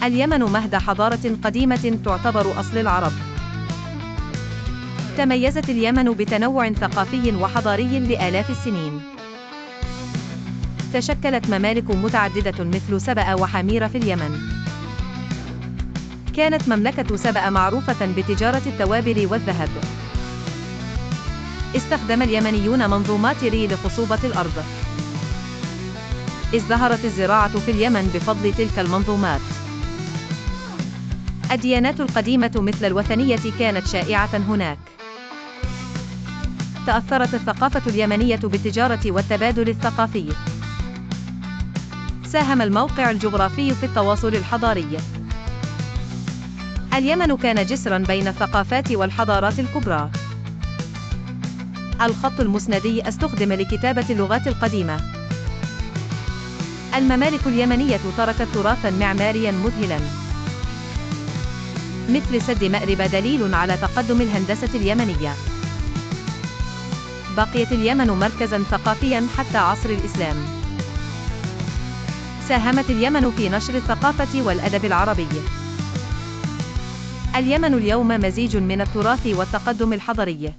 اليمن مهد حضارة قديمة تعتبر أصل العرب. تميزت اليمن بتنوع ثقافي وحضاري لآلاف السنين. تشكلت ممالك متعددة مثل سبأ وحمير في اليمن. كانت مملكة سبأ معروفة بتجارة التوابل والذهب. استخدم اليمنيون منظومات ري لخصوبة الأرض. ازدهرت الزراعة في اليمن بفضل تلك المنظومات. الديانات القديمة مثل الوثنية كانت شائعة هناك. تأثرت الثقافة اليمنية بالتجارة والتبادل الثقافي. ساهم الموقع الجغرافي في التواصل الحضاري. اليمن كان جسراً بين الثقافات والحضارات الكبرى. الخط المسندي استخدم لكتابة اللغات القديمة. الممالك اليمنية تركت تراثاً معمارياً مذهلاً، مثل سد مأرب دليل على تقدم الهندسة اليمنية. بقيت اليمن مركزاً ثقافياً حتى عصر الإسلام. ساهمت اليمن في نشر الثقافة والأدب العربي. اليمن اليوم مزيج من التراث والتقدم الحضري.